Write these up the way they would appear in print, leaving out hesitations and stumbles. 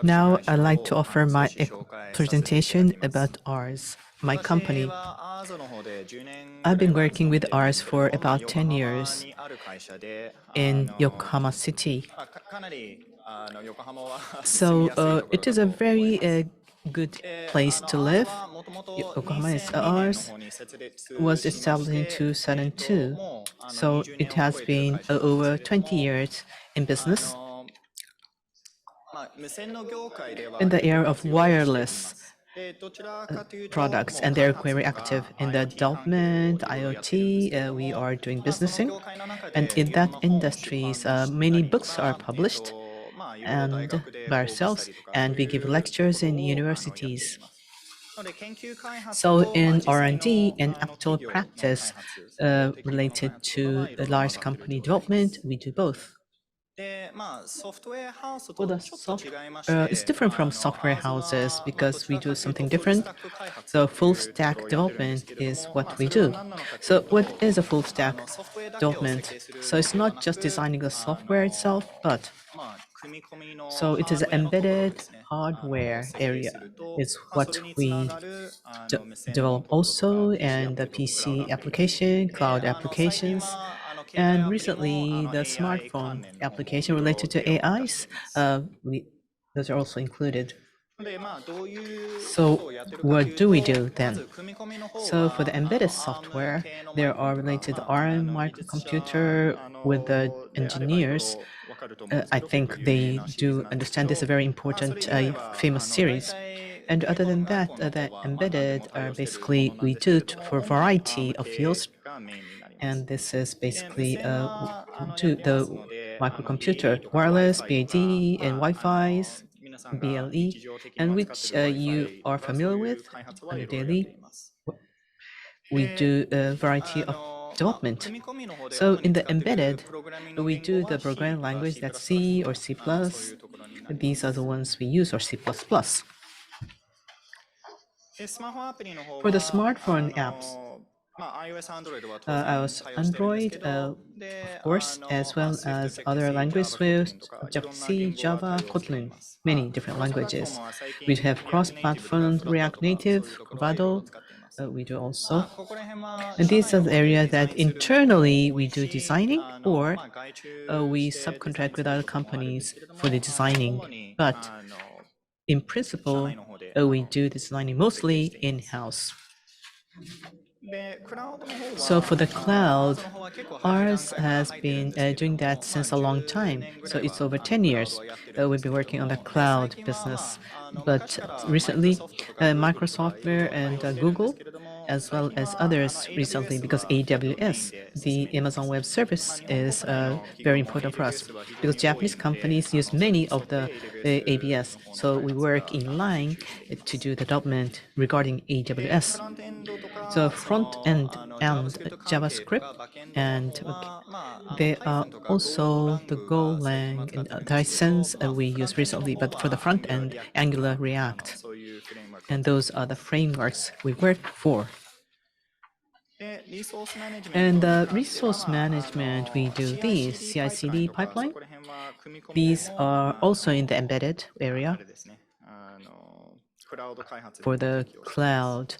Now, I'd like to offer my presentation about ours, my company. I've been working with ours for about 10 years in Yokohama City. So it is a very good place to live. Yokohama is ours, was established in 2002. So it has been over 20 years in business. In the area of wireless products, and they're very active in the development, IoT, we are doing business in. And in that industries, many books are published and by ourselves, and we give lectures in universities. So in R&D and actual practice related to large company development, we do both. It's different from software houses because we do something different. So full stack development is what we do. So what is a full stack development? So it's not just designing the software itself, but so it is embedded hardware area is what we develop also, and the PC application, cloud applications. And recently, the smartphone application related to AIs, those are also included. So what do we do then? So for the embedded software, there are related ARM microcomputer with the engineers. I think they do understand this is a very important famous series. And other than that, the embedded are basically we do it for a variety of fields. And this is basically to the microcomputer, wireless, BAD, and Wi-Fi's, BLE, and which you are familiar with on a daily. We do a variety of development. So in the embedded, we do the programming language that's C or C++. These are the ones we use, or C++. For the smartphone apps, iOS, Android, of course, as well as other language Swift, Objective-C, Java, Kotlin, many different languages. We have cross-platform React Native, Corvado, we do also. And these are the areas that internally we do designing, or we subcontract with other companies for the designing. But in principle, we do designing mostly in-house. So for the cloud, ours has been doing that since a long time. So it's over 10 years we've been working on the cloud business. But recently, Microsoft and Google, as well as others recently, because AWS, the Amazon Web Service, is very important for us. Because Japanese companies use many of the ABS, so we work in line to do the development regarding AWS. So front end and JavaScript, and there are also the Golang and License we used recently, but for the front end, Angular, React. And those are the frameworks we work for. And resource management, we do these CI/CD pipeline. These are also in the embedded area for the cloud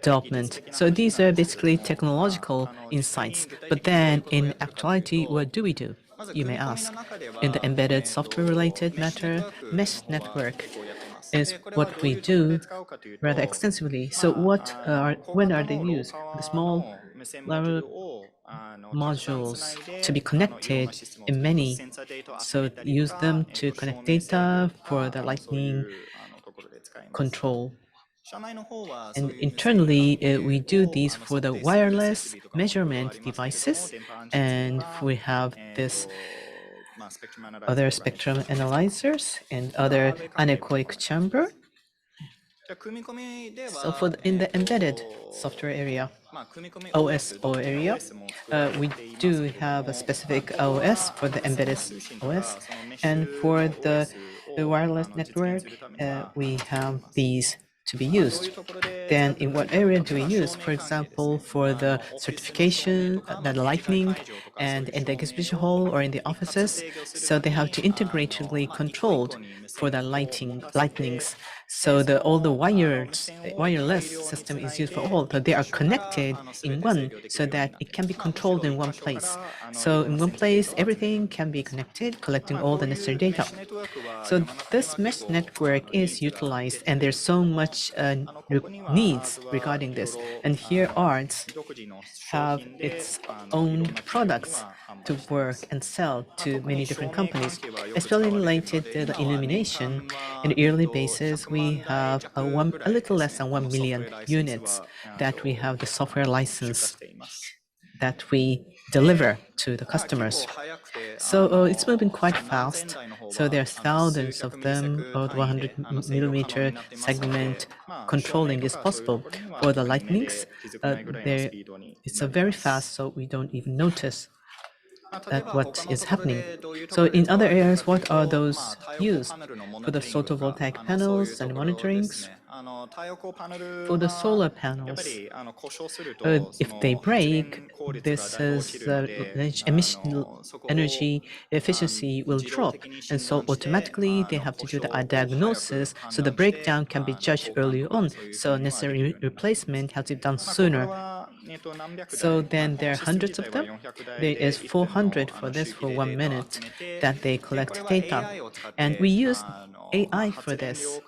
development. So these are basically technological insights. But then in actuality, what do we do? You may ask. In the embedded software related matter, mesh network is what we do rather extensively. So when are they used? The small level modules to be connected in many. So use them to connect data for the lightning control. And internally, we do these for the wireless measurement devices, and we have this other spectrum analyzers and other anechoic chamber. So in the embedded software area, OSO area, we do have a specific OS for the embedded OS, and for the wireless network, we have these to be used. Then in what area do we use? For example, for the certification, the lighting, and in the exhibition hall or in the offices. So they have to integratively controlled for the lightnings. So all the wireless system is used for all, but they are connected in one so that it can be controlled in one place. So in one place, everything can be connected, collecting all the necessary data. So this mesh network is utilized, and there's so much needs regarding this. And here arts have its own products to work and sell to many different companies, especially related to the illumination. On a yearly basis, we have a little less than 1 million units that we have the software license that we deliver to the customers. So it's moving quite fast. So there's thousands of them, about 100 millimeter segment controlling is possible. For the lightnings, it's very fast, so we don't even notice that what is happening. So in other areas, what are those used? For the photovoltaic panels and monitorings, for the solar panels, if they break, this is energy efficiency will drop, and so automatically they have to do the diagnosis, so the breakdown can be judged early on, so necessary replacement has to be done sooner. So then there are hundreds of them. There is 400 for this for 1 minute that they collect data. And we use AI for this,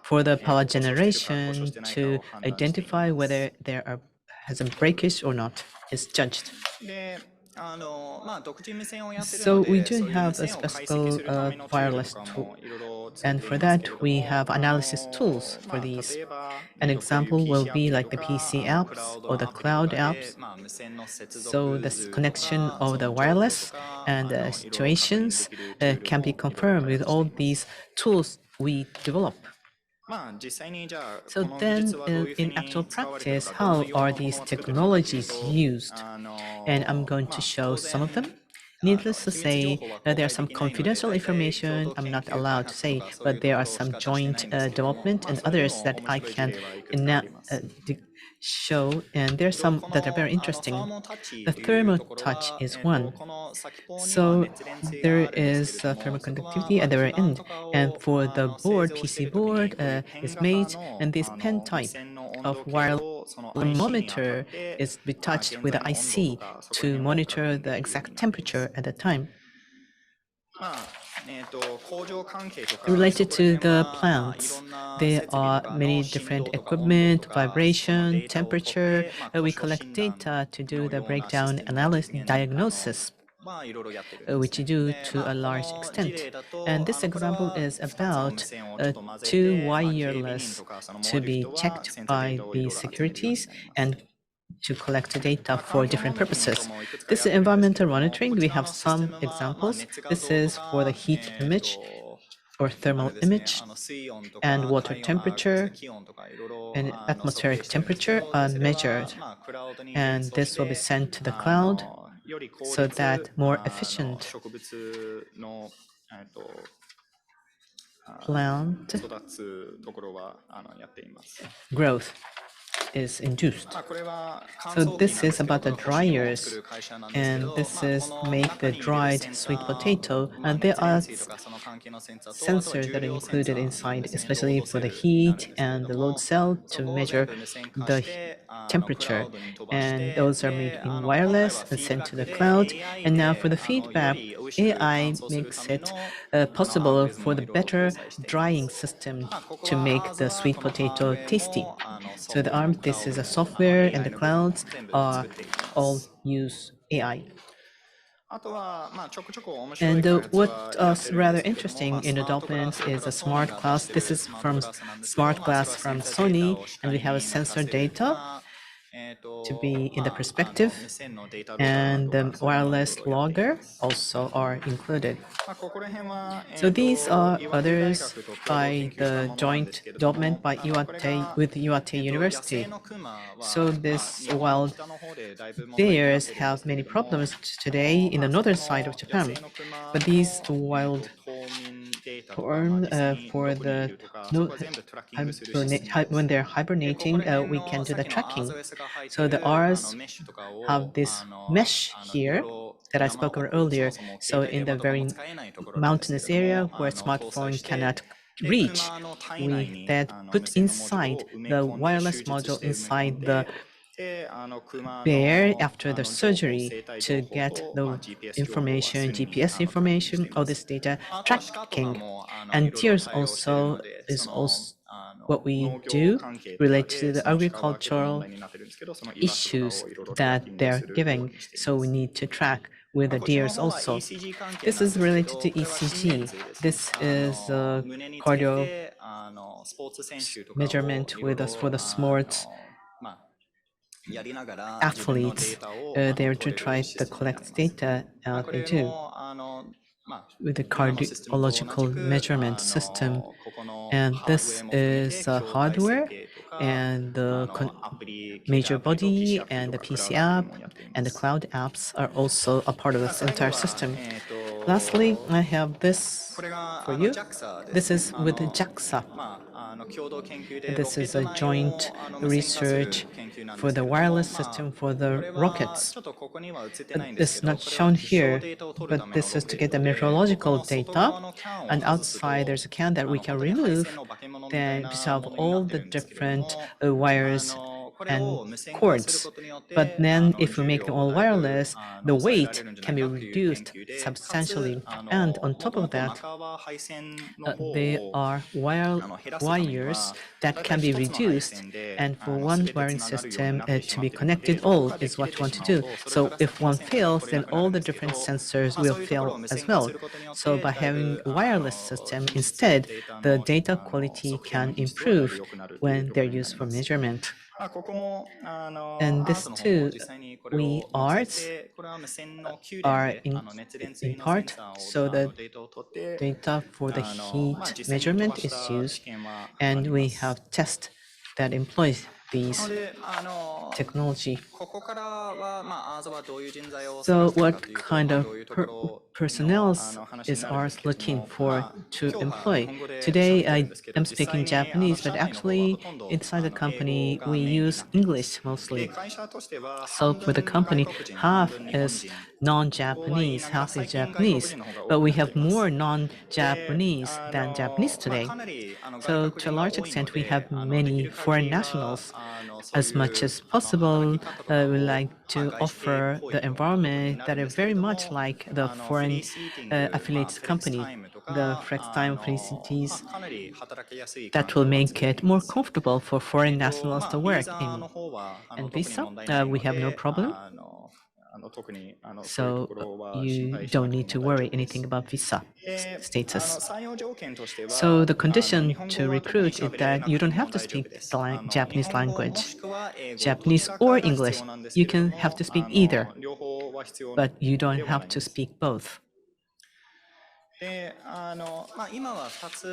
for the power generation to identify whether there has a breakage or not is judged. So we do have a special wireless tool, and for that we have analysis tools for these. An example will be like the PC apps or the cloud apps. So this connection of the wireless and situations can be confirmed with all these tools we develop. So then, in actual practice, how are these technologies used? And I'm going to show some of them. Needless to say, there are some confidential information I'm not allowed to say, but there are some joint development and others that I can show, and there are some that are very interesting. The thermal touch is one. So there is thermal conductivity at the very end, and for the board, PC board is made, and this pen type of wireless thermometer is be touched with the IC to monitor the exact temperature at the time. Related to the plants, there are many different equipment, vibration, temperature. We collect data to do the breakdown analysis diagnosis, which you do to a large extent. And this example is about two wireless to be checked by the securities and to collect data for different purposes. This is environmental monitoring. We have some examples. This is for the heat image or thermal image, and water temperature and atmospheric temperature are measured. And this will be sent to the cloud so that more efficient plant growth is induced. So this is about the dryers, and this is make the dried sweet potato, and there are sensors that are included inside, especially for the heat and the load cell to measure the temperature, and those are made in wireless and sent to the cloud. And now for the feedback, AI makes it possible for the better drying system to make the sweet potato tasty. So this is a software, and the clouds all use AI. And what's rather interesting in development is a smart glass. This is from smart glass from Sony, and we have a sensor data to be in the perspective, and the wireless logger also are included. So these are others by the joint development by with Iwate University. So while bears have many problems today in the northern side of Japan, but these wild platform for the when they're hibernating, we can do the tracking. So the R's have this mesh here that I spoke about earlier. So in the very mountainous area where smartphone cannot reach, we then put inside the wireless module inside the bear after the surgery to get the information, GPS information, all this data tracking. And here's also what we do related to the agricultural issues that they're giving. So we need to track with the deers also. This is related to ECG. This is a cardio measurement with us for the sports athletes. They're to try to collect data. They do with the cardiological measurement system. And this is hardware and the major body and the PC app and the cloud apps are also a part of this entire system. Lastly, I have this for you. This is with JAXA. This is a joint research for the wireless system for the rockets. This is not shown here, but this is to get the meteorological data. And outside, there's a can that we can remove. Then we have all the different wires and cords. But then if we make them all wireless, the weight can be reduced substantially. And on top of that, they are wires that can be reduced. And for one wiring system to be connected all is what you want to do. So if one fails, then all the different sensors will fail as well. So by having a wireless system instead, the data quality can improve when they're used for measurement. And this too, we arts are in part, so the data for the heat measurement is used, and we have tests that employs these technology. So what kind of personnel is ours looking for to employ? Today I am speaking Japanese, but actually inside the company we use English mostly. So for the company, half is non-Japanese, half is Japanese, but we have more non-Japanese than Japanese today. So to a large extent, we have many foreign nationals. As much as possible, we like to offer the environment that is very much like the foreign affiliated company, the flex time facilities that will make it more comfortable for foreign nationals to work in. And visa, we have no problem. So you don't need to worry anything about visa status. So the condition to recruit is that you don't have to speak the Japanese language, Japanese or English. You can have to speak either, but you don't have to speak both.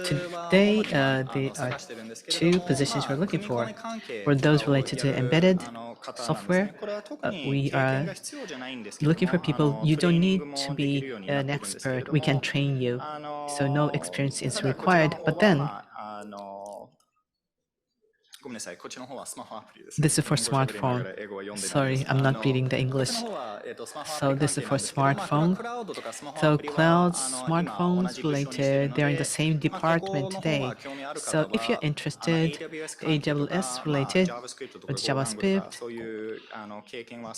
Today, there are two positions we're looking for. For those related to embedded software, we are looking for people. You don't need to be an expert. We can train you. So no experience is required. But then, this is for smartphone. Sorry, I'm not reading the English. So this is for smartphone. So clouds, smartphones related, they're in the same department today. So if you're interested, AWS related with JavaScript,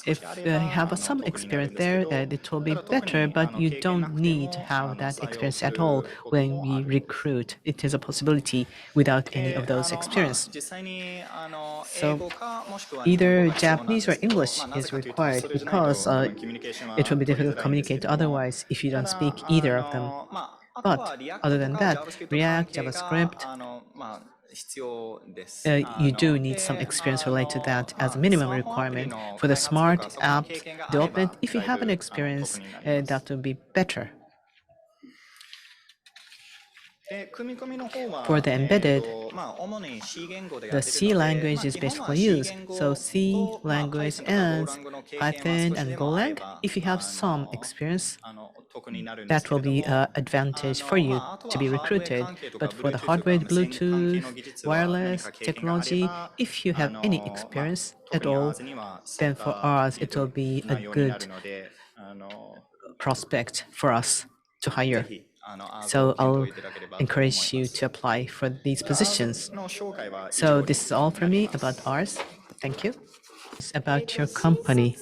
if you have some experience there, it will be better, but you don't need to have that experience at all when we recruit. It is a possibility without any of those experience. So either Japanese or English is required because it will be difficult to communicate otherwise if you don't speak either of them. But other than that, React, JavaScript, you do need some experience related to that as a minimum requirement. For the smart apps development, if you have an experience, that would be better. For the embedded, the C language is basically used. So C language and Python and Golang, if you have some experience, that will be an advantage for you to be recruited. But for the hardware, Bluetooth, wireless, technology, if you have any experience at all, then for us, it will be a good prospect for us to hire. So I'll encourage you to apply for these positions. So this is all for me about ours. Thank you. It's about your company.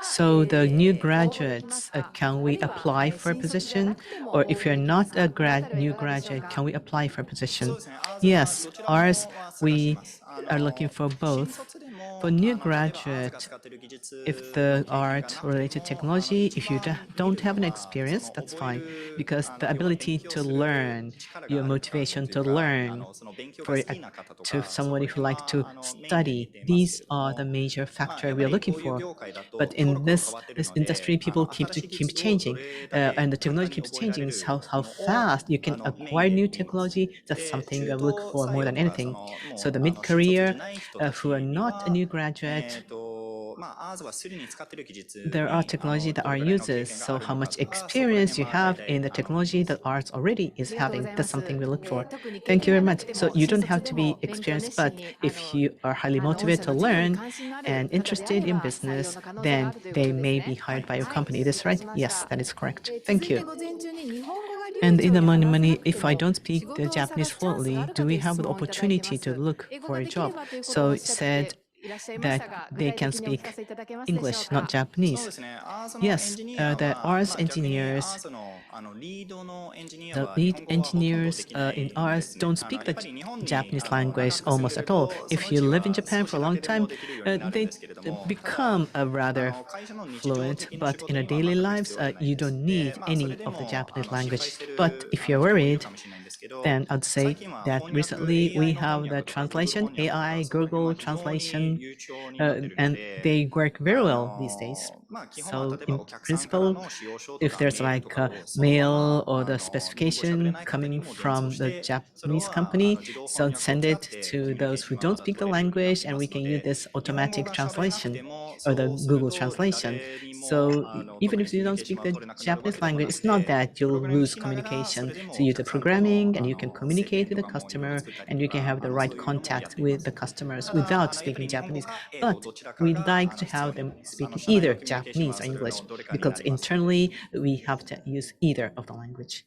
So the new graduates, can we apply for a position? Or if you're not a new graduate, can we apply for a position? Yes, ours, we are looking for both. For new graduate, if the art-related technology, if you don't have an experience, that's fine, because the ability to learn, your motivation to learn, to somebody who likes to study, these are the major factor we are looking for. But in this industry, people keep changing, and the technology keeps changing. How fast you can acquire new technology, that's something I look for more than anything. So the mid-career, who are not a new graduate, there are technology that are uses. So how much experience you have in the technology that ARTS already is having, that's something we look for. Thank you very much. So you don't have to be experienced, but if you are highly motivated to learn and interested in business, then they may be hired by your company. Is this right? Yes, that is correct. Thank you. And in the money, if I don't speak the Japanese fluently, do we have the opportunity to look for a job? So it said that they can speak English, not Japanese. Yes, the arts engineers, the lead engineers in arts don't speak the Japanese language almost at all. If you live in Japan for a long time, they become rather fluent, but in our daily lives, you don't need any of the Japanese language. But if you're worried, then I'd say that recently we have the translation, AI, Google translation, and they work very well these days. So in principle, if there's like a mail or the specification coming from the Japanese company, so send it to those who don't speak the language, and we can use this automatic translation or the Google translation. So even if you don't speak the Japanese language, it's not that you'll lose communication. So you do programming and you can communicate with the customer and you can have the right contact with the customers without speaking Japanese. But we'd like to have them speak either Japanese or English because internally we have to use either of the language.